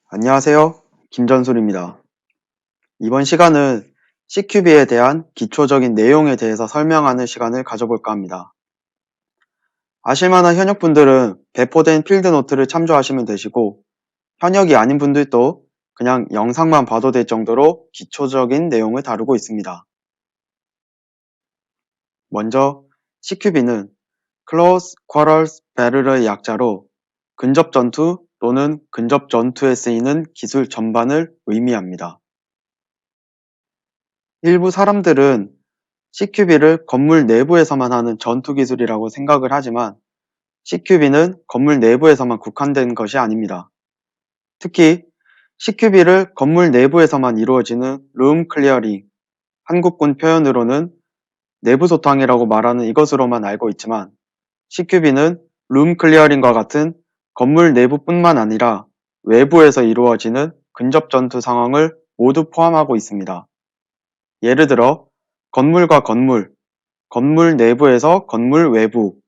안녕하세요. 김전술입니다. 이번 시간은 CQB에 대한 기초적인 내용에 대해서 설명하는 시간을 가져볼까 합니다. 아실만한 현역분들은 배포된 필드노트를 참조하시면 되시고, 현역이 아닌 분들도 그냥 영상만 봐도 될 정도로 기초적인 내용을 다루고 있습니다. 먼저 CQB는 Close Quarters Battle의 약자로 근접 전투 또는 근접 전투에 쓰이는 기술 전반을 의미합니다. 일부 사람들은 CQB를 건물 내부에서만 하는 전투 기술이라고 생각을 하지만 CQB는 건물 내부에서만 국한된 것이 아닙니다. 특히 CQB를 건물 내부에서만 이루어지는 룸 클리어링, 한국군 표현으로는 내부 소탕이라고 말하는 이것으로만 알고 있지만 CQB는 룸 클리어링과 같은 건물 내부뿐만 아니라 외부에서 이루어지는 근접 전투 상황을 모두 포함하고 있습니다. 예를 들어 건물과 건물, 건물 내부에서 건물 외부,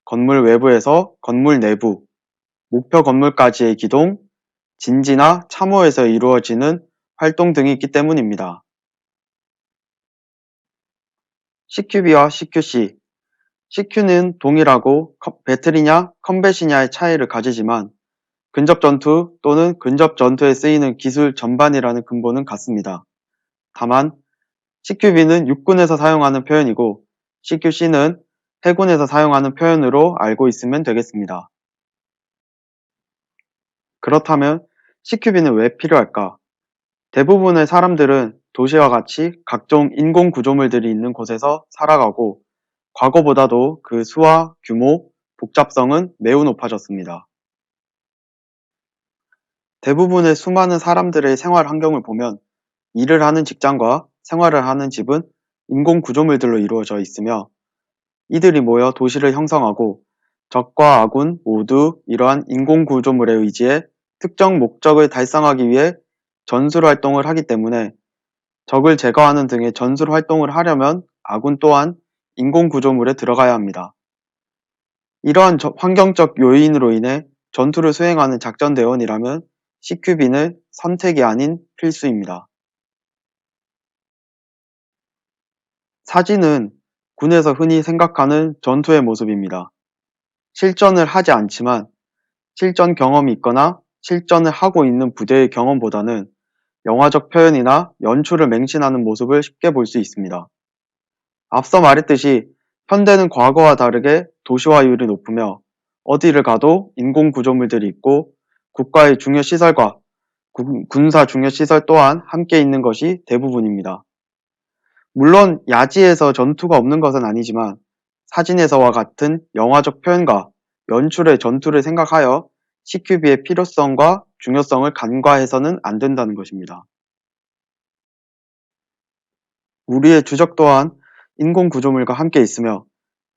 건물 외부에서 건물 내부, 목표 건물까지의 기동, 진지나 참호에서 이루어지는 활동 등이 있기 때문입니다. CQB와 CQC, CQ는 동일하고 배틀이냐 컴뱃이냐의 차이를 가지지만 근접 전투 또는 근접 전투에 쓰이는 기술 전반이라는 근본은 같습니다. 다만 CQB는 육군에서 사용하는 표현이고 CQC는 해군에서 사용하는 표현으로 알고 있으면 되겠습니다. 그렇다면 CQB는 왜 필요할까? 대부분의 사람들은 도시와 같이 각종 인공 구조물들이 있는 곳에서 살아가고 과거보다도 그 수와 규모, 복잡성은 매우 높아졌습니다. 대부분의 수많은 사람들의 생활 환경을 보면 일을 하는 직장과 생활을 하는 집은 인공 구조물들로 이루어져 있으며 이들이 모여 도시를 형성하고 적과 아군 모두 이러한 인공 구조물에 의지해 특정 목적을 달성하기 위해 전술 활동을 하기 때문에 적을 제거하는 등의 전술 활동을 하려면 아군 또한 인공 구조물에 들어가야 합니다. 이러한 환경적 요인으로 인해 전투를 수행하는 작전 대원이라면 CQB는 선택이 아닌 필수입니다. 사진은 군에서 흔히 생각하는 전투의 모습입니다. 실전을 하지 않지만 실전 경험이 있거나 실전을 하고 있는 부대의 경험보다는 영화적 표현이나 연출을 맹신하는 모습을 쉽게 볼 수 있습니다. 앞서 말했듯이 현대는 과거와 다르게 도시화율이 높으며 어디를 가도 인공 구조물들이 있고 국가의 중요 시설과 군사 중요 시설 또한 함께 있는 것이 대부분입니다. 물론 야지에서 전투가 없는 것은 아니지만 사진에서와 같은 영화적 표현과 연출의 전투를 생각하여 CQB의 필요성과 중요성을 간과해서는 안 된다는 것입니다. 우리의 주적 또한 인공 구조물과 함께 있으며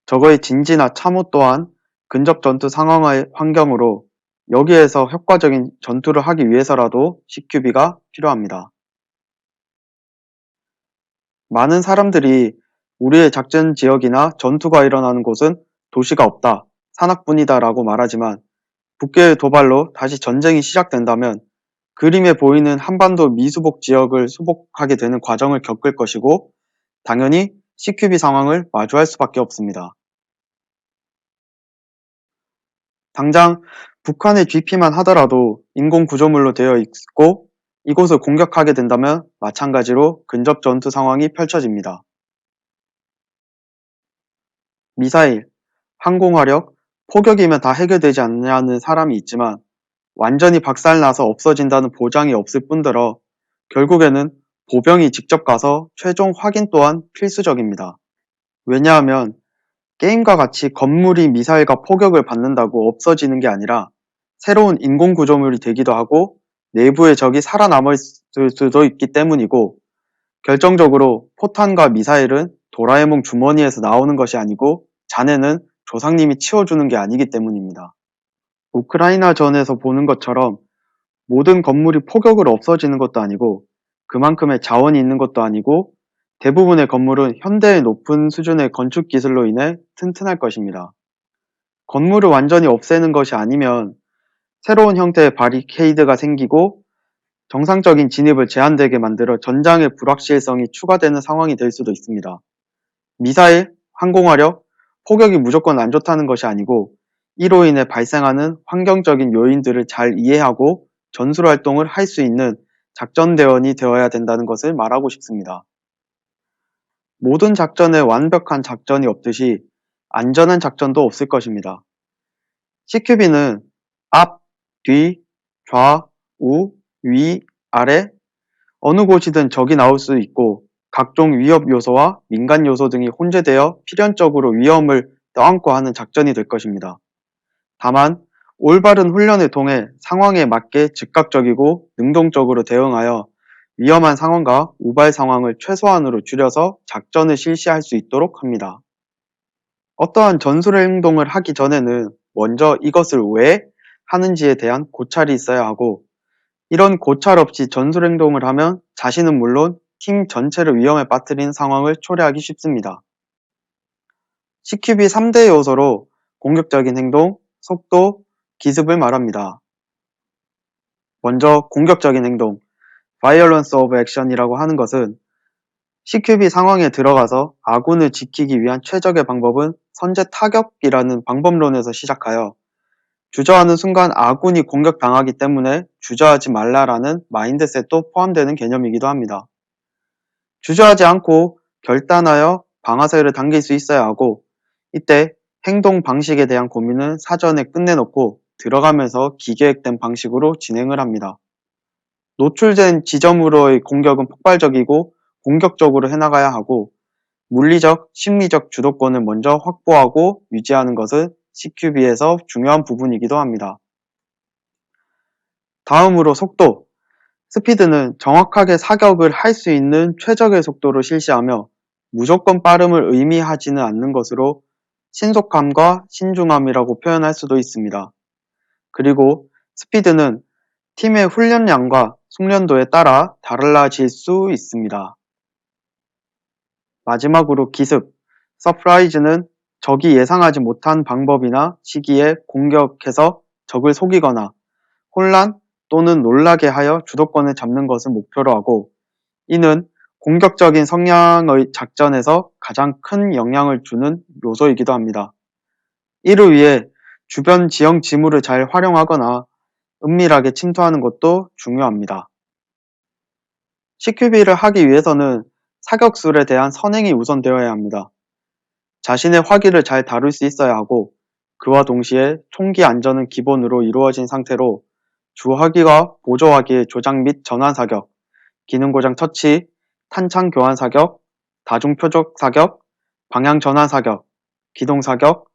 적의 진지나 참호 또한 근접 전투 상황의 환경으로 여기에서 효과적인 전투를 하기 위해서라도 CQB가 필요합니다. 많은 사람들이 우리의 작전 지역이나 전투가 일어나는 곳은 도시가 없다, 산악뿐이다 라고 말하지만 북괴의 도발로 다시 전쟁이 시작된다면 그림에 보이는 한반도 미수복 지역을 수복하게 되는 과정을 겪을 것이고 당연히 CQB 상황을 마주할 수밖에 없습니다. 당장 북한의 GP만 하더라도 인공 구조물로 되어 있고 이곳을 공격하게 된다면 마찬가지로 근접 전투 상황이 펼쳐집니다. 미사일, 항공화력, 포격이면 다 해결되지 않냐는 사람이 있지만 완전히 박살나서 없어진다는 보장이 없을 뿐더러 결국에는 보병이 직접 가서 최종 확인 또한 필수적입니다. 왜냐하면 게임과 같이 건물이 미사일과 포격을 받는다고 없어지는 게 아니라 새로운 인공 구조물이 되기도 하고 내부의 적이 살아남을 수도 있기 때문이고 결정적으로 포탄과 미사일은 도라에몽 주머니에서 나오는 것이 아니고 자네는 조상님이 치워주는 게 아니기 때문입니다. 우크라이나 전에서 보는 것처럼 모든 건물이 폭격으로 없어지는 것도 아니고 그만큼의 자원이 있는 것도 아니고 대부분의 건물은 현대의 높은 수준의 건축 기술로 인해 튼튼할 것입니다. 건물을 완전히 없애는 것이 아니면 새로운 형태의 바리케이드가 생기고 정상적인 진입을 제한되게 만들어 전장의 불확실성이 추가되는 상황이 될 수도 있습니다. 미사일, 항공화력, 포격이 무조건 안 좋다는 것이 아니고 이로 인해 발생하는 환경적인 요인들을 잘 이해하고 전술 활동을 할 수 있는 작전대원이 되어야 된다는 것을 말하고 싶습니다. 모든 작전에 완벽한 작전이 없듯이 안전한 작전도 없을 것입니다. CQB는 앞, 뒤, 좌, 우, 위, 아래 어느 곳이든 적이 나올 수 있고 각종 위협 요소와 민간 요소 등이 혼재되어 필연적으로 위험을 떠안고 하는 작전이 될 것입니다. 다만 올바른 훈련을 통해 상황에 맞게 즉각적이고 능동적으로 대응하여 위험한 상황과 우발 상황을 최소한으로 줄여서 작전을 실시할 수 있도록 합니다. 어떠한 전술 행동을 하기 전에는 먼저 이것을 왜 하는지에 대한 고찰이 있어야 하고 이런 고찰 없이 전술 행동을 하면 자신은 물론 팀 전체를 위험에 빠뜨리는 상황을 초래하기 쉽습니다. CQB 3대 요소로 공격적인 행동, 속도, 기습을 말합니다. 먼저 공격적인 행동, Violence of Action이라고 하는 것은 CQB 상황에 들어가서 아군을 지키기 위한 최적의 방법은 선제 타격이라는 방법론에서 시작하여 주저하는 순간 아군이 공격당하기 때문에 주저하지 말라라는 마인드셋도 포함되는 개념이기도 합니다. 주저하지 않고 결단하여 방아쇠를 당길 수 있어야 하고 이때 행동 방식에 대한 고민은 사전에 끝내놓고 들어가면서 기계획된 방식으로 진행을 합니다. 노출된 지점으로의 공격은 폭발적이고 공격적으로 해나가야 하고 물리적, 심리적 주도권을 먼저 확보하고 유지하는 것은 CQB에서 중요한 부분이기도 합니다. 다음으로 속도. 스피드는 정확하게 사격을 할 수 있는 최적의 속도로 실시하며 무조건 빠름을 의미하지는 않는 것으로 신속함과 신중함이라고 표현할 수도 있습니다. 그리고 스피드는 팀의 훈련량과 숙련도에 따라 달라질 수 있습니다. 마지막으로 기습, 서프라이즈는 적이 예상하지 못한 방법이나 시기에 공격해서 적을 속이거나 혼란 또는 놀라게 하여 주도권을 잡는 것을 목표로 하고 이는 공격적인 성향의 작전에서 가장 큰 영향을 주는 요소이기도 합니다. 이를 위해 주변 지형 지물을 잘 활용하거나 은밀하게 침투하는 것도 중요합니다. CQB를 하기 위해서는 사격술에 대한 선행이 우선되어야 합니다. 자신의 화기를 잘 다룰 수 있어야 하고 그와 동시에 총기 안전은 기본으로 이루어진 상태로 주화기와 보조화기의 조작 및 전환 사격, 기능 고장 처치, 탄창 교환 사격, 다중 표적 사격, 방향 전환 사격, 기동 사격,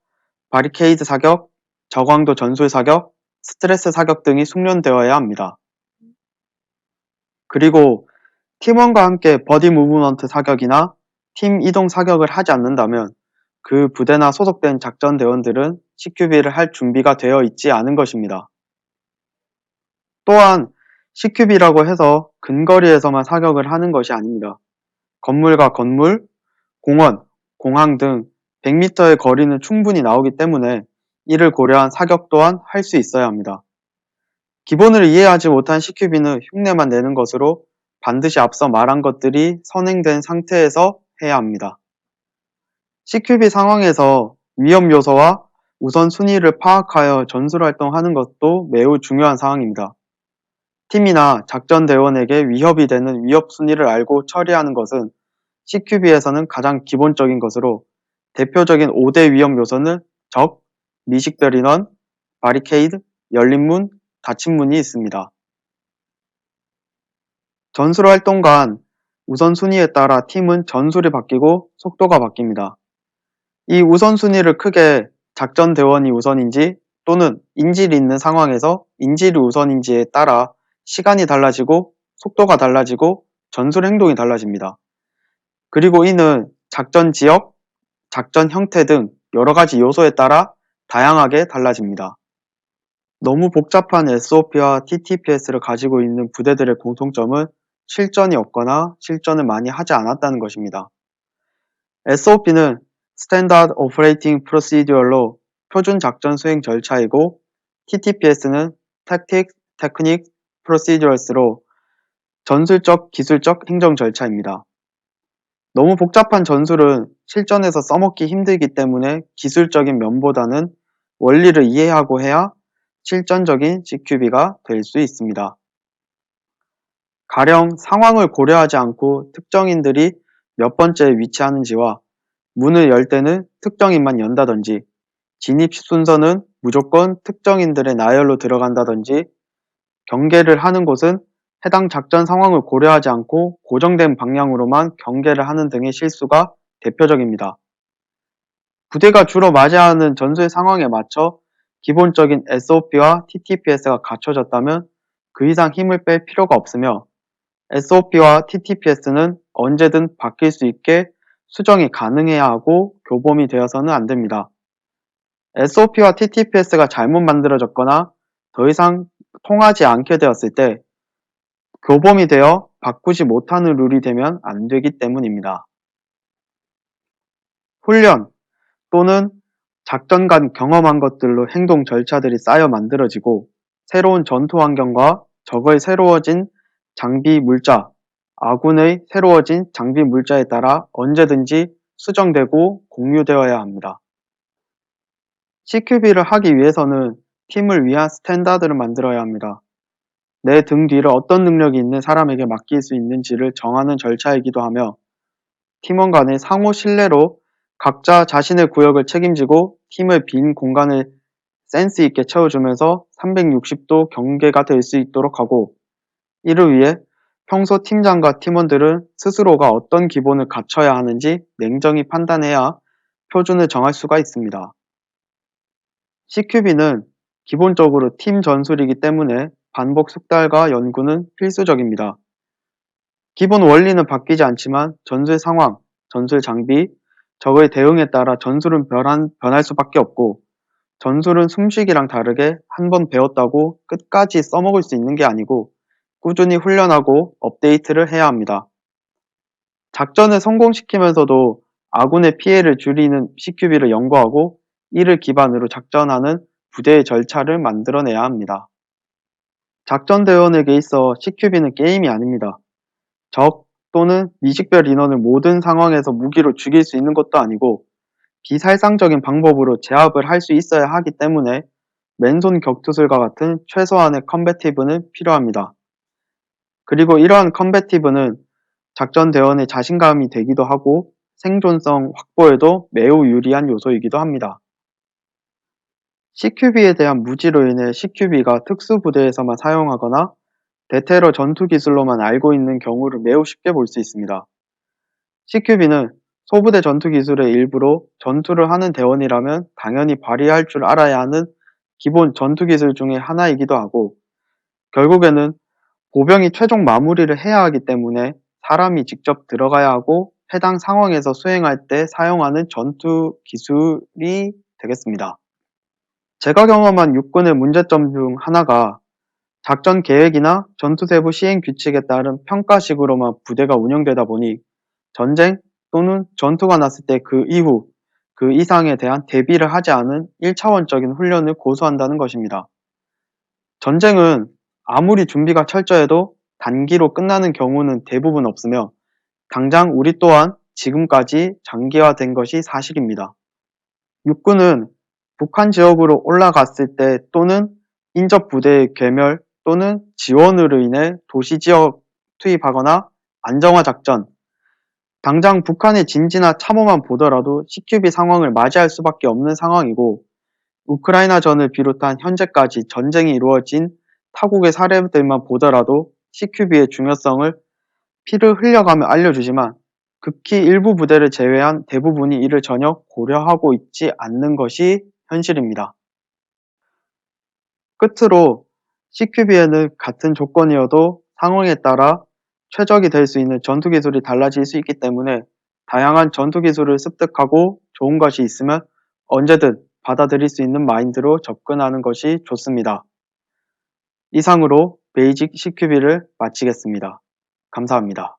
바리케이드 사격, 저광도 전술 사격, 스트레스 사격 등이 숙련되어야 합니다. 그리고 팀원과 함께 버디 무브먼트 사격이나 팀 이동 사격을 하지 않는다면 그 부대나 소속된 작전 대원들은 CQB를 할 준비가 되어 있지 않은 것입니다. 또한 CQB라고 해서 근거리에서만 사격을 하는 것이 아닙니다. 건물과 건물, 공원, 공항 등 100m의 거리는 충분히 나오기 때문에 이를 고려한 사격 또한 할 수 있어야 합니다. 기본을 이해하지 못한 CQB는 흉내만 내는 것으로 반드시 앞서 말한 것들이 선행된 상태에서 해야 합니다. CQB 상황에서 위험 요소와 우선순위를 파악하여 전술활동하는 것도 매우 중요한 사항입니다. 팀이나 작전대원에게 위협이 되는 위협 순위를 알고 처리하는 것은 CQB에서는 가장 기본적인 것으로 대표적인 5대 위험 요소는 적, 미식별 인원, 바리케이드, 열린 문, 닫힌 문이 있습니다. 전술활동 간 우선순위에 따라 팀은 전술이 바뀌고 속도가 바뀝니다. 이 우선순위를 크게 작전대원이 우선인지 또는 인질이 있는 상황에서 인질이 우선인지에 따라 시간이 달라지고 속도가 달라지고 전술 행동이 달라집니다. 그리고 이는 작전 지역, 작전 형태 등 여러 가지 요소에 따라 다양하게 달라집니다. 너무 복잡한 SOP와 TTPS를 가지고 있는 부대들의 공통점은 실전이 없거나 실전을 많이 하지 않았다는 것입니다. SOP는 Standard Operating Procedure로 표준 작전 수행 절차이고 TTPS는 Tactics, Techniques, Procedures로 전술적, 기술적 행정 절차입니다. 너무 복잡한 전술은 실전에서 써먹기 힘들기 때문에 기술적인 면보다는 원리를 이해하고 해야 실전적인 CQB가 될 수 있습니다. 가령 상황을 고려하지 않고 특정인들이 몇 번째에 위치하는지와 문을 열 때는 특정인만 연다든지 진입 순서는 무조건 특정인들의 나열로 들어간다든지 경계를 하는 곳은 해당 작전 상황을 고려하지 않고 고정된 방향으로만 경계를 하는 등의 실수가 대표적입니다. 부대가 주로 맞이하는 전술 상황에 맞춰 기본적인 SOP와 TTPS가 갖춰졌다면 그 이상 힘을 뺄 필요가 없으며 SOP와 TTPS는 언제든 바뀔 수 있게 수정이 가능해야 하고 교범이 되어서는 안 됩니다. SOP와 TTPS가 잘못 만들어졌거나 더 이상 통하지 않게 되었을 때 교범이 되어 바꾸지 못하는 룰이 되면 안 되기 때문입니다. 훈련 또는 작전 간 경험한 것들로 행동 절차들이 쌓여 만들어지고 새로운 전투 환경과 적의 새로워진 장비 물자, 아군의 새로워진 장비 물자에 따라 언제든지 수정되고 공유되어야 합니다. CQB를 하기 위해서는 팀을 위한 스탠다드를 만들어야 합니다. 내 등 뒤를 어떤 능력이 있는 사람에게 맡길 수 있는지를 정하는 절차이기도 하며 팀원 간의 상호 신뢰로 각자 자신의 구역을 책임지고 팀의 빈 공간을 센스 있게 채워주면서 360도 경계가 될 수 있도록 하고 이를 위해 평소 팀장과 팀원들은 스스로가 어떤 기본을 갖춰야 하는지 냉정히 판단해야 표준을 정할 수가 있습니다. CQB는 기본적으로 팀 전술이기 때문에 반복 숙달과 연구는 필수적입니다. 기본 원리는 바뀌지 않지만 전술 상황, 전술 장비, 적의 대응에 따라 전술은 변할 수밖에 없고 전술은 숨쉬기랑 다르게 한 번 배웠다고 끝까지 써먹을 수 있는 게 아니고 꾸준히 훈련하고 업데이트를 해야 합니다. 작전을 성공시키면서도 아군의 피해를 줄이는 CQB를 연구하고 이를 기반으로 작전하는 부대의 절차를 만들어내야 합니다. 작전대원에게 있어 CQB는 게임이 아닙니다. 적 또는 미식별 인원을 모든 상황에서 무기로 죽일 수 있는 것도 아니고 비살상적인 방법으로 제압을 할 수 있어야 하기 때문에 맨손 격투술과 같은 최소한의 컴배티브는 필요합니다. 그리고 이러한 컴배티브는 작전대원의 자신감이 되기도 하고 생존성 확보에도 매우 유리한 요소이기도 합니다. CQB에 대한 무지로 인해 CQB가 특수부대에서만 사용하거나 대테러 전투 기술로만 알고 있는 경우를 매우 쉽게 볼 수 있습니다. CQB는 소부대 전투 기술의 일부로 전투를 하는 대원이라면 당연히 발휘할 줄 알아야 하는 기본 전투 기술 중의 하나이기도 하고 결국에는 보병이 최종 마무리를 해야 하기 때문에 사람이 직접 들어가야 하고 해당 상황에서 수행할 때 사용하는 전투 기술이 되겠습니다. 제가 경험한 육군의 문제점 중 하나가 작전 계획이나 전투 세부 시행 규칙에 따른 평가식으로만 부대가 운영되다 보니 전쟁 또는 전투가 났을 때 그 이후, 그 이상에 대한 대비를 하지 않은 1차원적인 훈련을 고수한다는 것입니다. 전쟁은 아무리 준비가 철저해도 단기로 끝나는 경우는 대부분 없으며 당장 우리 또한 지금까지 장기화된 것이 사실입니다. 육군은 북한 지역으로 올라갔을 때 또는 인접 부대의 괴멸 또는 지원으로 인해 도시 지역 투입하거나 안정화 작전, 당장 북한의 진지나 참호만 보더라도 CQB 상황을 맞이할 수밖에 없는 상황이고 우크라이나전을 비롯한 현재까지 전쟁이 이루어진 타국의 사례들만 보더라도 CQB의 중요성을 피를 흘려가며 알려주지만 극히 일부 부대를 제외한 대부분이 이를 전혀 고려하고 있지 않는 것이 현실입니다. 끝으로 CQB에는 같은 조건이어도 상황에 따라 최적이 될 수 있는 전투 기술이 달라질 수 있기 때문에 다양한 전투 기술을 습득하고 좋은 것이 있으면 언제든 받아들일 수 있는 마인드로 접근하는 것이 좋습니다. 이상으로 베이직 CQB를 마치겠습니다. 감사합니다.